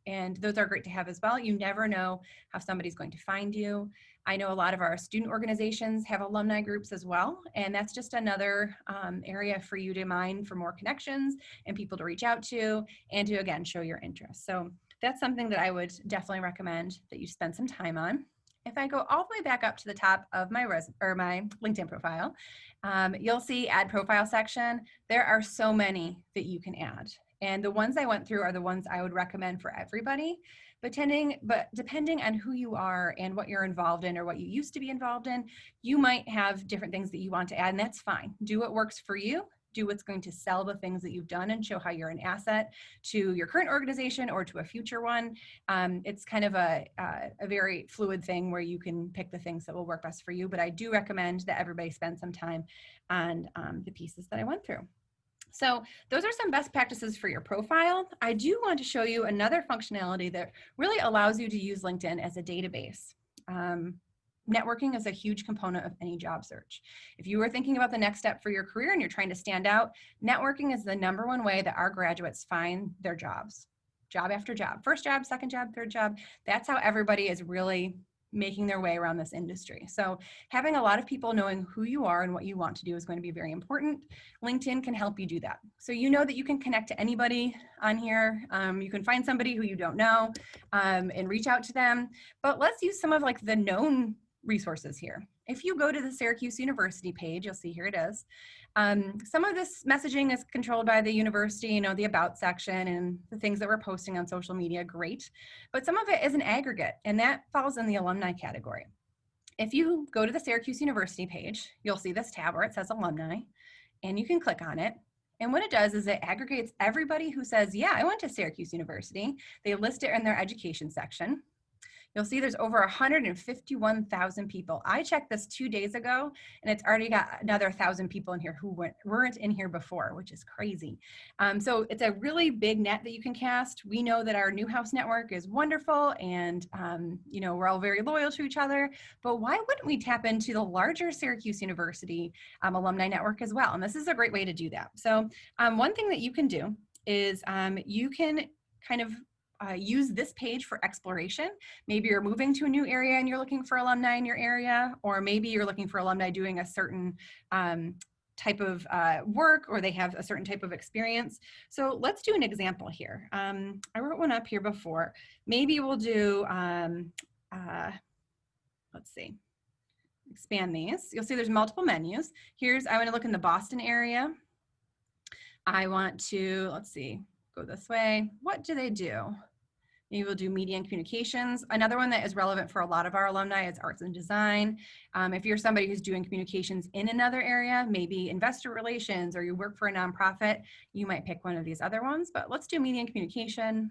And those are great to have as well. You never know how somebody's going to find you. I know a lot of our student organizations have alumni groups as well, and that's just another area for you to mine for more connections and people to reach out to, and to, again, show your interest. So that's something that I would definitely recommend that you spend some time on. If I go all the way back up to the top of my my LinkedIn profile, you'll see add profile section. There are so many that you can add. And the ones I went through are the ones I would recommend for everybody. But depending on who you are and what you're involved in or what you used to be involved in, you might have different things that you want to add, and that's fine. Do what works for you. Do what's going to sell the things that you've done and show how you're an asset to your current organization or to a future one. It's kind of a very fluid thing where you can pick the things that will work best for you, but I do recommend that everybody spend some time on the pieces that I went through. So those are some best practices for your profile. I do want to show you another functionality that really allows you to use LinkedIn as a database. Networking is a huge component of any job search. If you are thinking about the next step for your career and you're trying to stand out, networking is the #1 way that our graduates find their jobs, job after job, first job, second job, third job. That's how everybody is really making their way around this industry. So having a lot of people knowing who you are and what you want to do is going to be very important. LinkedIn can help you do that. So you know that you can connect to anybody on here. You can find somebody who you don't know and reach out to them. But let's use some of like the known resources here. If you go to the Syracuse University page, you'll see here it is. Some of this messaging is controlled by the university, you know, the about section and the things that we're posting on social media, great. But some of it is an aggregate, and that falls in the alumni category. If you go to the Syracuse University page, you'll see this tab where it says alumni, and you can click on it. And what it does is it aggregates everybody who says, yeah, I went to Syracuse University. They list it in their education section. You'll see there's over 151,000 people. I checked this 2 days ago, and it's already got another 1,000 people in here who weren't in here before, which is crazy. So it's a really big net that you can cast. We know that our Newhouse network is wonderful, and you know, we're all very loyal to each other, but why wouldn't we tap into the larger Syracuse University alumni network as well? And this is a great way to do that. So one thing that you can do is you can kind of use this page for exploration. Maybe you're moving to a new area and you're looking for alumni in your area, or maybe you're looking for alumni doing a certain type of work, or they have a certain type of experience. So let's do an example here. I wrote one up here before. Maybe we'll do, let's see, expand these. You'll see there's multiple menus. I want to look in the Boston area. I want to, let's see, go this way. What do they do? Maybe we'll do media and communications. Another one that is relevant for a lot of our alumni is arts and design. If you're somebody who's doing communications in another area, maybe investor relations, or you work for a nonprofit, you might pick one of these other ones, but let's do media and communication.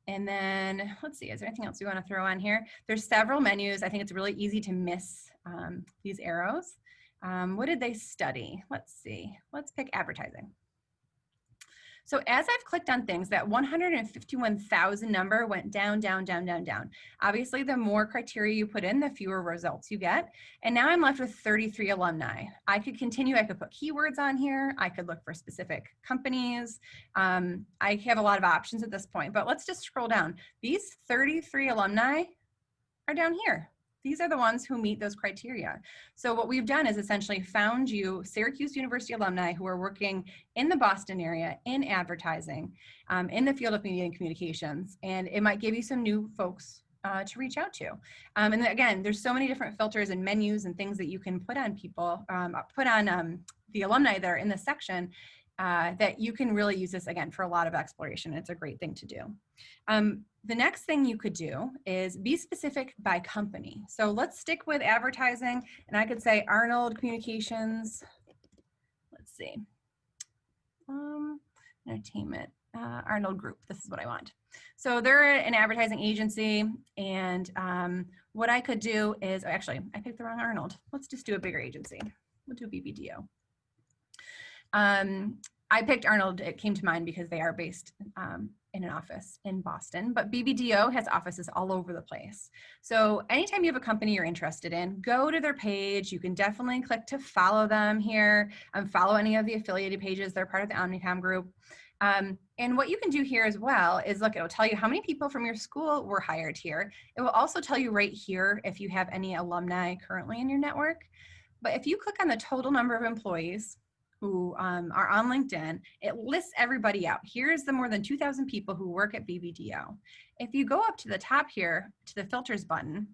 And then let's see, is there anything else we want to throw on here? There's several menus. I think it's really easy to miss these arrows. What did they study? Let's see, let's pick advertising. So as I've clicked on things, that 151,000 number went down, down, down, down, down. Obviously, the more criteria you put in, the fewer results you get. And now I'm left with 33 alumni. I could continue, I could put keywords on here. I could look for specific companies. I have a lot of options at this point, but let's just scroll down. These 33 alumni are down here. These are the ones who meet those criteria. So what we've done is essentially found you Syracuse University alumni who are working in the Boston area in advertising, in the field of media and communications, and it might give you some new folks to reach out to. And again, there's so many different filters and menus and things that you can put on people, put on the alumni that are in this section, that you can really use this again for a lot of exploration. It's a great thing to do. The next thing you could do is be specific by company. So let's stick with advertising, and I could say Arnold Communications. Let's see, entertainment, Arnold Group. This is what I want. So they're an advertising agency, and what I could do is, actually, I picked the wrong Arnold. Let's just do a bigger agency. We'll do BBDO. I picked Arnold, it came to mind because they are based in an office in Boston, but BBDO has offices all over the place. So anytime you have a company you're interested in, go to their page. You can definitely click to follow them here, follow any of the affiliated pages. They're part of the Omnicom group. And what you can do here as well is look, it'll tell you how many people from your school were hired here. It will also tell you right here if you have any alumni currently in your network. But if you click on the total number of employees who are on LinkedIn, it lists everybody out. Here's the more than 2,000 people who work at BBDO. If you go up to the top here to the filters button,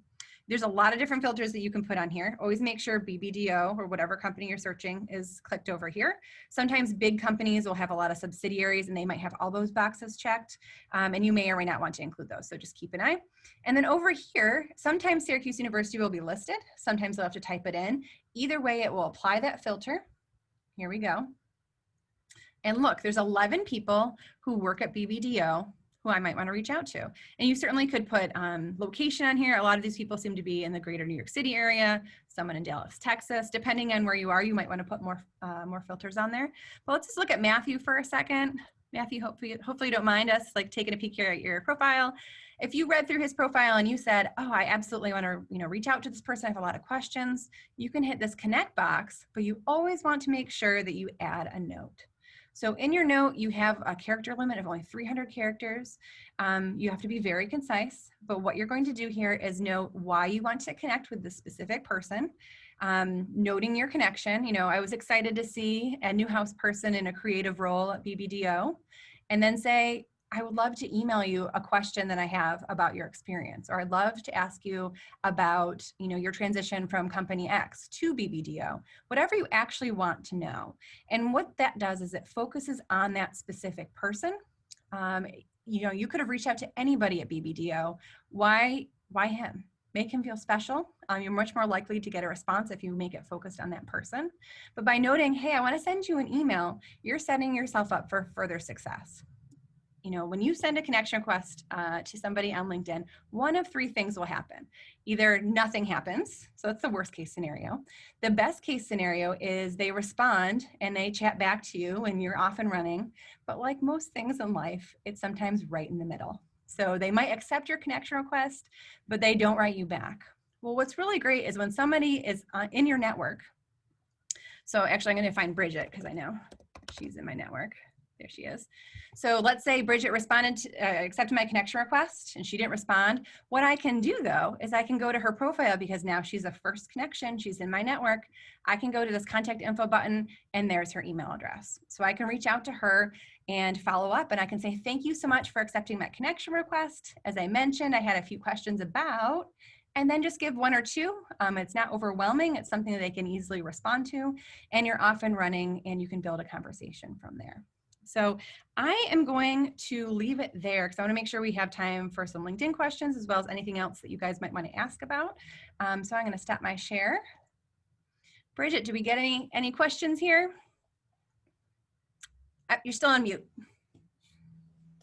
there's a lot of different filters that you can put on here. Always make sure BBDO or whatever company you're searching is clicked over here. Sometimes big companies will have a lot of subsidiaries and they might have all those boxes checked, and you may or may not want to include those, so just keep an eye. And then over here, sometimes Syracuse University will be listed, sometimes they'll have to type it in. Either way, it will apply that filter. Here we go. And look, there's 11 people who work at BBDO who I might want to reach out to. And you certainly could put location on here. A lot of these people seem to be in the greater New York City area, someone in Dallas, Texas. Depending on where you are, you might want to put more filters on there. But let's just look at Matthew for a second. Matthew, hopefully you don't mind us like taking a peek here at your profile. If you read through his profile and you said, oh, I absolutely want to reach out to this person, I have a lot of questions, you can hit this connect box, but you always want to make sure that you add a note. So in your note, you have a character limit of only 300 characters. You have to be very concise, but what you're going to do here is note why you want to connect with this specific person, noting your connection. I was excited to see a Newhouse person in a creative role at BBDO, and then say, I would love to email you a question that I have about your experience, or I'd love to ask you about, your transition from company X to BBDO, whatever you actually want to know. And what that does is it focuses on that specific person. You could have reached out to anybody at BBDO. Why him? Make him feel special. You're much more likely to get a response if you make it focused on that person. But by noting, hey, I want to send you an email, you're setting yourself up for further success. When you send a connection request to somebody on LinkedIn, one of three things will happen. Either nothing happens, so that's the worst case scenario. The best case scenario is they respond and they chat back to you and you're off and running. But like most things in life, it's sometimes right in the middle. So they might accept your connection request, but they don't write you back. Well, what's really great is when somebody is in your network. So actually, I'm going to find Bridget because I know she's in my network. There she is. So let's say Bridget accepted my connection request and she didn't respond. What I can do though, is I can go to her profile because now she's a first connection, she's in my network. I can go to this contact info button and there's her email address. So I can reach out to her and follow up and I can say, thank you so much for accepting my connection request. As I mentioned, I had a few questions about, and then just give one or two. It's not overwhelming. It's something that they can easily respond to, and you're off and running and you can build a conversation from there. So I am going to leave it there because I want to make sure we have time for some LinkedIn questions as well as anything else that you guys might want to ask about. So I'm going to stop my share. Bridget, do we get any questions here? You're still on mute.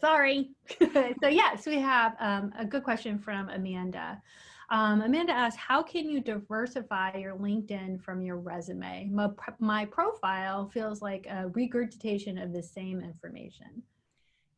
Sorry. So yes, we have a good question from Amanda. Amanda asks, how can you diversify your LinkedIn from your resume? My profile feels like a regurgitation of the same information.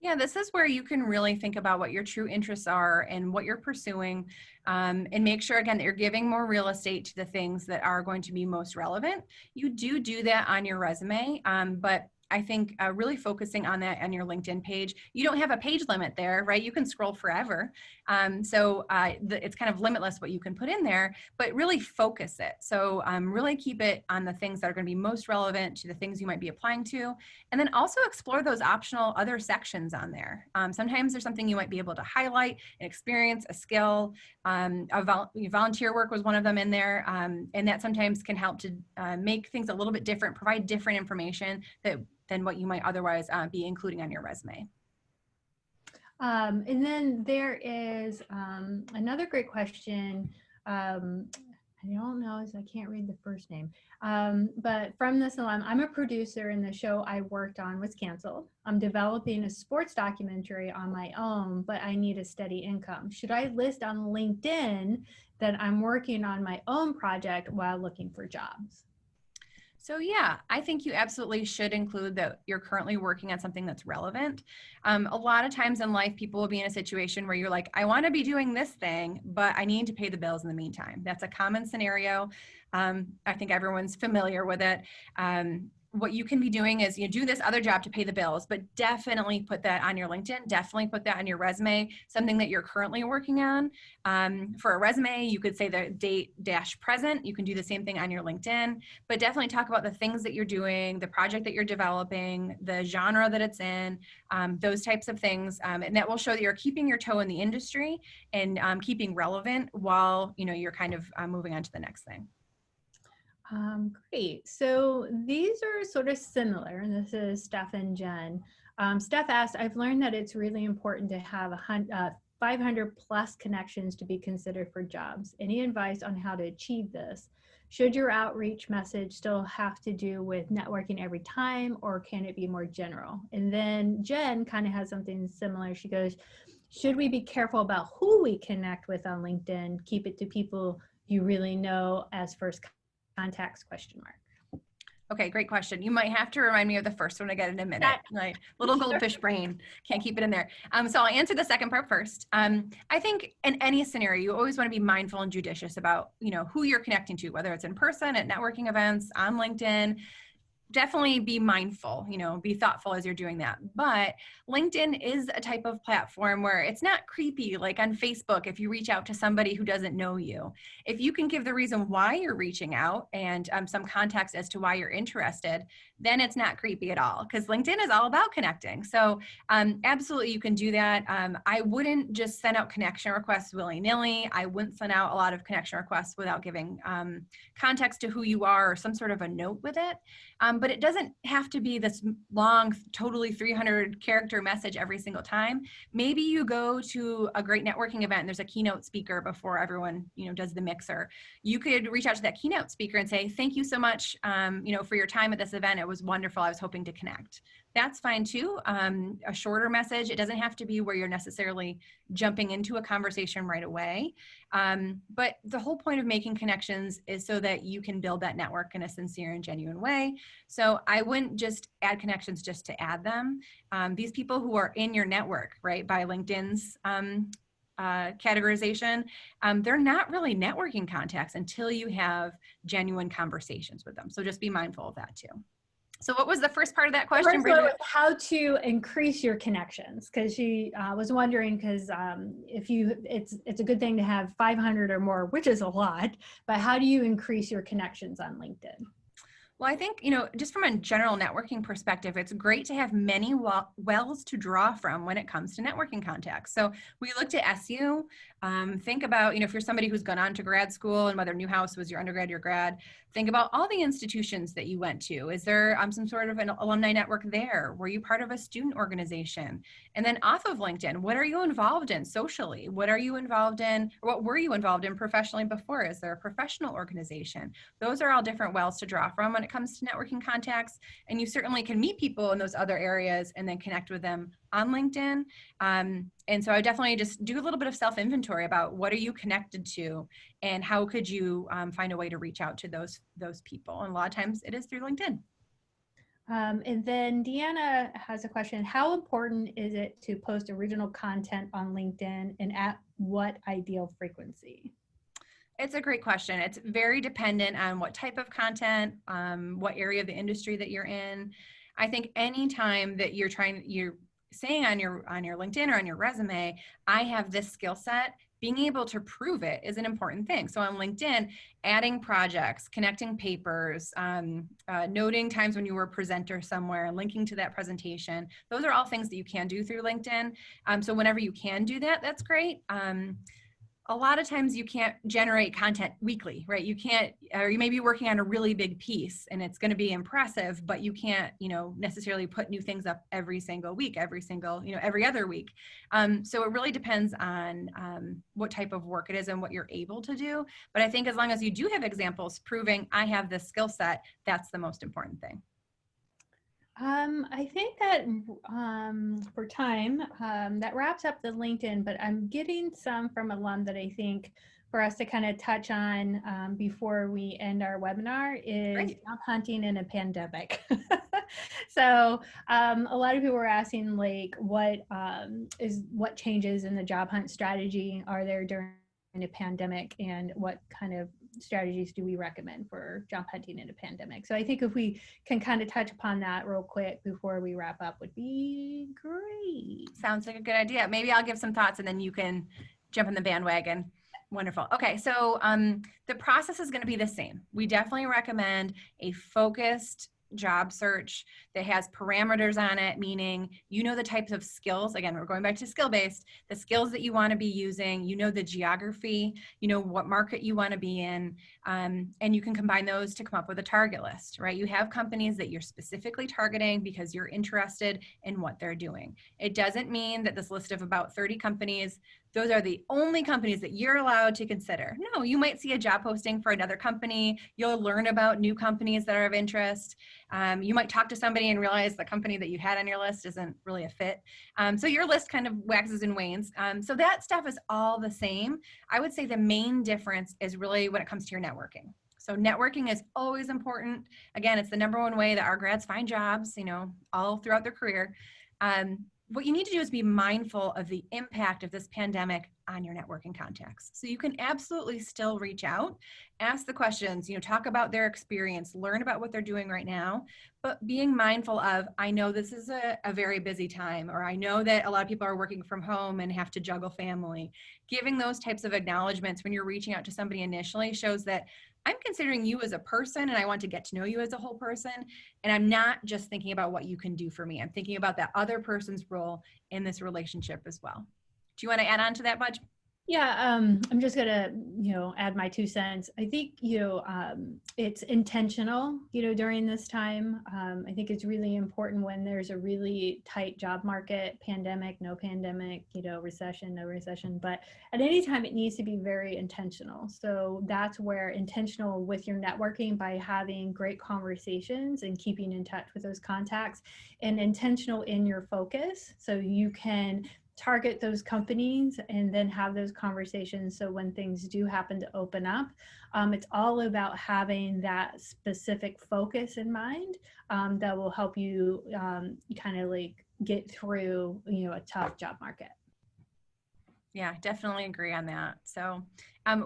Yeah, this is where you can really think about what your true interests are and what you're pursuing, and make sure, again, that you're giving more real estate to the things that are going to be most relevant. You do that on your resume, but I think really focusing on that on your LinkedIn page. You don't have a page limit there, right? You can scroll forever. It's kind of limitless what you can put in there, but really focus it. So really keep it on the things that are going to be most relevant to the things you might be applying to. And then also explore those optional other sections on there. Sometimes there's something you might be able to highlight, an experience, a skill. Volunteer work was one of them in there. And that sometimes can help to make things a little bit different, provide different information than what you might otherwise be including on your resume. And then there is another great question. I don't know, I can't read the first name. But from this alum, I'm a producer and the show I worked on was canceled. I'm developing a sports documentary on my own, but I need a steady income. Should I list on LinkedIn that I'm working on my own project while looking for jobs? So yeah, I think you absolutely should include that you're currently working on something that's relevant. A lot of times in life, people will be in a situation where you're like, I want to be doing this thing, but I need to pay the bills in the meantime. That's a common scenario. I think everyone's familiar with it. What you can be doing is you do this other job to pay the bills, but definitely put that on your LinkedIn, definitely put that on your resume, something that you're currently working on. For a resume, you could say the date dash present. You can do the same thing on your LinkedIn, but definitely talk about the things that you're doing, the project that you're developing, the genre that it's in, those types of things. And that will show that you're keeping your toe in the industry and keeping relevant while, you're kind of moving on to the next thing. Great. So these are sort of similar, and this is Steph and Jen. Steph asked, I've learned that it's really important to have 500 plus connections to be considered for jobs. Any advice on how to achieve this? Should your outreach message still have to do with networking every time, or can it be more general? And then Jen kind of has something similar. She goes, should we be careful about who we connect with on LinkedIn? Keep it to people you really know as first contacts, question mark. Okay, great question. You might have to remind me of the first one again in a minute. My little goldfish brain can't keep it in there. So I'll answer the second part first. I think in any scenario, you always want to be mindful and judicious about, who you're connecting to, whether it's in person, at networking events, on LinkedIn. Definitely be mindful, be thoughtful as you're doing that. But LinkedIn is a type of platform where it's not creepy like on Facebook if you reach out to somebody who doesn't know you. If you can give the reason why you're reaching out and some context as to why you're interested, then it's not creepy at all, because LinkedIn is all about connecting. So absolutely you can do that. I wouldn't just send out connection requests willy-nilly. I wouldn't send out a lot of connection requests without giving context to who you are or some sort of a note with it. But it doesn't have to be this long, totally 300 character message every single time. Maybe you go to a great networking event and there's a keynote speaker before everyone, does the mixer. You could reach out to that keynote speaker and say, thank you so much, for your time at this event. It was wonderful. I was hoping to connect. That's fine too. A shorter message. It doesn't have to be where you're necessarily jumping into a conversation right away. But the whole point of making connections is so that you can build that network in a sincere and genuine way. So I wouldn't just add connections just to add them. These people who are in your network, right, by LinkedIn's categorization, they're not really networking contacts until you have genuine conversations with them. So just be mindful of that too. So what was the first part of that question, Bridget? How to increase your connections, because she was wondering, because it's a good thing to have 500 or more, which is a lot, but how do you increase your connections on LinkedIn? Well, I think, just from a general networking perspective, it's great to have many wells to draw from when it comes to networking contacts. So we looked at SU. Think about, if you're somebody who's gone on to grad school, and whether Newhouse was your undergrad, your grad, think about all the institutions that you went to. Is there some sort of an alumni network there? Were you part of a student organization? And then off of LinkedIn, what are you involved in socially? What are you involved in, or what were you involved in professionally before? Is there a professional organization? Those are all different wells to draw from when it comes to networking contacts. And you certainly can meet people in those other areas and then connect with them on LinkedIn. And so I definitely just do a little bit of self-inventory about what are you connected to and how could you find a way to reach out to those people. And a lot of times it is through LinkedIn. And then Deanna has a question. How important is it to post original content on LinkedIn, and at what ideal frequency? It's a great question. It's very dependent on what type of content, what area of the industry that you're in. I think anytime that you're saying on your LinkedIn or on your resume, I have this skill set, being able to prove it is an important thing. So on LinkedIn, adding projects, connecting papers, noting times when you were a presenter somewhere, linking to that presentation, those are all things that you can do through LinkedIn. So whenever you can do that, that's great. A lot of times you can't generate content weekly, right? You can't, or you may be working on a really big piece and it's going to be impressive, but you can't, necessarily put new things up every single week, every other week. So it really depends on what type of work it is and what you're able to do. But I think as long as you do have examples proving I have this skill set, that's the most important thing. I think that for time, that wraps up the LinkedIn, but I'm getting some from alum that I think for us to kind of touch on before we end our webinar is Great. job hunting in a pandemic. So a lot of people were asking, like, what changes in the job hunt strategy are there during a pandemic, and what kind of strategies do we recommend for job hunting in a pandemic? So I think if we can kind of touch upon that real quick before we wrap up would be great. Sounds like a good idea. Maybe I'll give some thoughts and then you can jump on the bandwagon. Wonderful. Okay, so the process is going to be the same. We definitely recommend a focused job search that has parameters on it, meaning you know the types of skills. Again, we're going back to skill-based, the skills that you want to be using, you know the geography, you know what market you want to be in, and you can combine those to come up with a target list, right? You have companies that you're specifically targeting because you're interested in what they're doing. It doesn't mean that this list of about 30 companies, those are the only companies that you're allowed to consider. No, you might see a job posting for another company. You'll learn about new companies that are of interest. You might talk to somebody and realize the company that you had on your list isn't really a fit. So your list kind of waxes and wanes. So that stuff is all the same. I would say the main difference is really when it comes to your networking. So networking is always important. Again, it's the number one way that our grads find jobs, you know, all throughout their career. What you need to do is be mindful of the impact of this pandemic on your networking contacts. So you can absolutely still reach out, ask the questions, you know, talk about their experience, learn about what they're doing right now, but being mindful of, I know this is a very busy time, or I know that a lot of people are working from home and have to juggle family. Giving those types of acknowledgments when you're reaching out to somebody initially shows that I'm considering you as a person and I want to get to know you as a whole person. And I'm not just thinking about what you can do for me. I'm thinking about that other person's role in this relationship as well. Do you want to add on to that, Budge? Yeah, I'm just gonna, add my 2 cents. I think, it's intentional, during this time. I think it's really important when there's a really tight job market, pandemic, no pandemic, recession, no recession, but at any time it needs to be very intentional. So that's where intentional with your networking by having great conversations and keeping in touch with those contacts, and intentional in your focus. So you can target those companies and then have those conversations. So when things do happen to open up, it's all about having that specific focus in mind that will help you kind of like get through, a tough job market. Yeah, definitely agree on that. So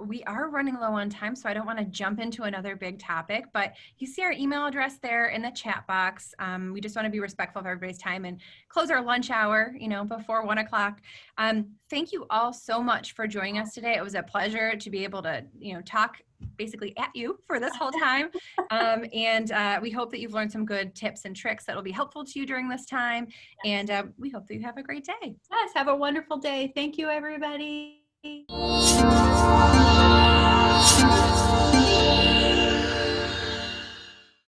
we are running low on time, so I don't want to jump into another big topic, but you see our email address there in the chat box. We just want to be respectful of everybody's time and close our lunch hour, before 1 o'clock. Thank you all so much for joining us today. It was a pleasure to be able to, talk basically at you for this whole time. And we hope that you've learned some good tips and tricks that will be helpful to you during this time. And we hope that you have a great day. Yes, have a wonderful day. Thank you, everybody.